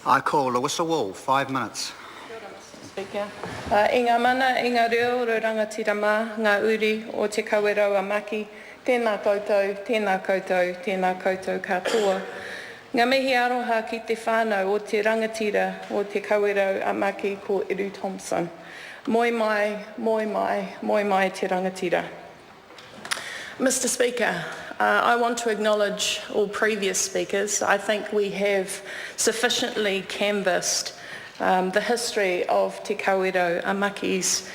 I call the whistle wall, 5 minutes. Kia ora, Mr. Speaker. I ngā mana, i ngā reo, ro rangatira mā, ngā uri o te Kawerau a Maki, tēnā koutou, tēnā koutou, tēnā koutou katoa. Ngā mihi aroha ki te whānau o te rangatira o te Kawerau a Maki ko Eru Thompson. Moi mai, moi mai, moi mai te rangatira. Mr. Speaker, I want to acknowledge all previous speakers. I think we have sufficiently canvassed the history of Te Kawerau a Maki's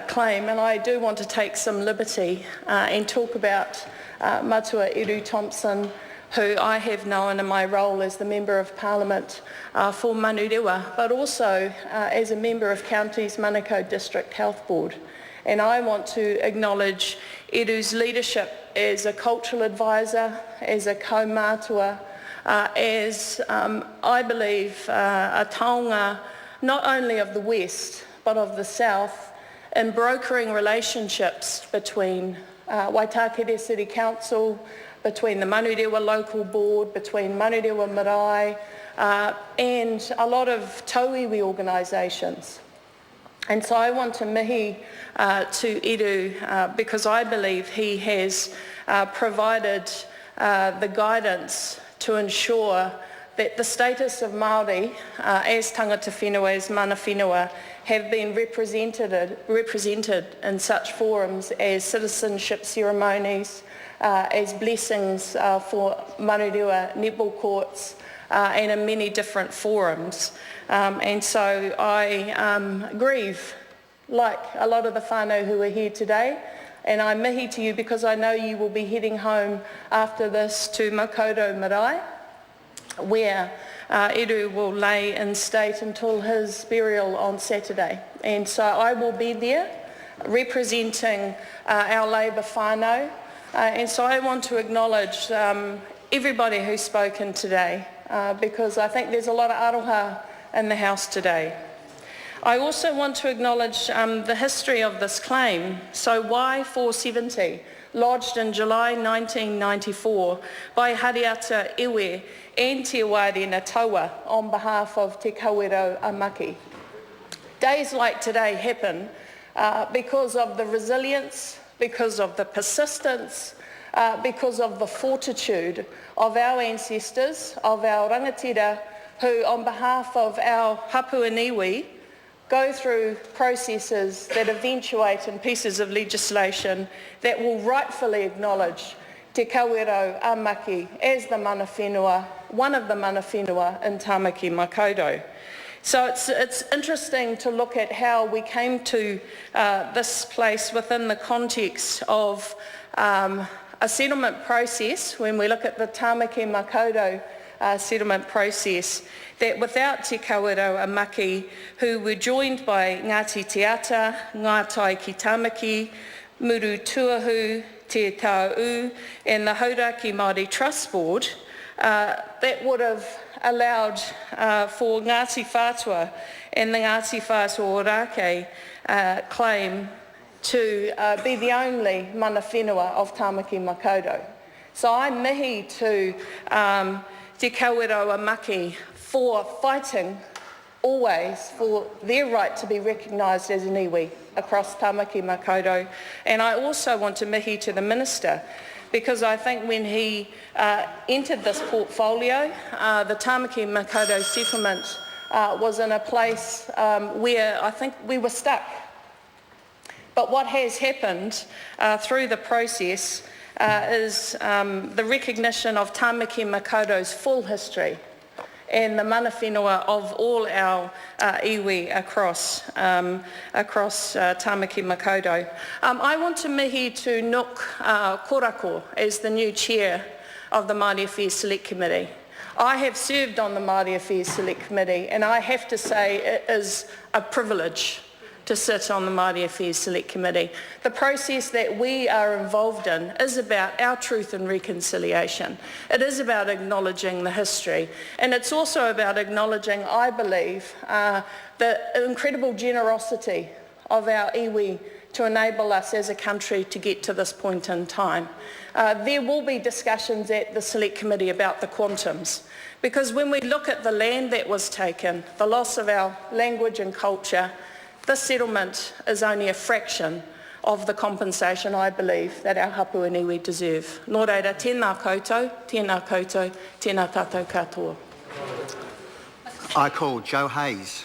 claim, and I do want to take some liberty and talk about Matua Eru Thompson, who I have known in my role as the Member of Parliament for Manurewa, but also as a member of County's Manukau District Health Board. And I want to acknowledge Eru's leadership as a cultural advisor, as a kaumātua, as I believe a taonga not only of the West but of the South in brokering relationships between Waitakere City Council, between the Manurewa Local Board, between Manurewa Marae and a lot of tauiwi organisations. And so I want to mihi to Eru because I believe he has provided the guidance to ensure that the status of Māori as tangata whenua, as mana whenua, have been represented in such forums as citizenship ceremonies, as blessings for Manurewa netball courts, and in many different forums. And so I grieve, like a lot of the whānau who are here today, and I mihi to you because I know you will be heading home after this to Makaurau Marae, where Eru will lay in state until his burial on Saturday. And so I will be there representing our Labour whānau. And so I want to acknowledge everybody who's spoken today because I think there's a lot of aroha in the House today. I also want to acknowledge the history of this claim. So why 470? Lodged in July 1994 by Hariata Iwe and Te Wārena Taua on behalf of Te Kawerau a Maki. Days like today happen because of the resilience, because of the persistence, because of the fortitude of our ancestors, of our rangatira, who on behalf of our hapu and iwi go through processes that eventuate in pieces of legislation that will rightfully acknowledge Te Kawerau a Maki as the mana whenua, one of the mana whenua in Tāmaki Makaurau. So it's interesting to look at how we came to this place within the context of a settlement process, when we look at the Tāmaki Makaurau settlement process, that without Te Kawerau a Maki, who were joined by Ngāti Te Ata, Ngātai ki Tāmaki, Muru Tuahu, Te Tāu, and the Hauraki Māori Trust Board, that would have allowed for Ngāti Whātua and the Ngāti Whātua Ōrākei claim to be the only mana whenua of Tāmaki Makaurau. So I mihi to Te Kawerau a Maki for fighting always for their right to be recognised as an iwi across Tāmaki Makaurau. And I also want to mihi to the Minister, because I think when he entered this portfolio, the Tāmaki Makaurau settlement was in a place where I think we were stuck. But what has happened through the process is the recognition of Tāmaki Makaurau's full history and the mana whenua of all our iwi across Tāmaki Makaurau. I want to mihi to Nuk Korako as the new chair of the Māori Affairs Select Committee. I have served on the Māori Affairs Select Committee, and I have to say it is a privilege to sit on the Māori Affairs Select Committee. The process that we are involved in is about our truth and reconciliation. It is about acknowledging the history, and it's also about acknowledging, I believe, the incredible generosity of our iwi to enable us as a country to get to this point in time. There will be discussions at the Select Committee about the quantums, because when we look at the land that was taken, the loss of our language and culture, this settlement is only a fraction of the compensation, I believe, that our hapu and iwi deserve. Nō reira, tēnā koutou, tēnā koutou, tēnā tātou katoa. I call Joe Hayes.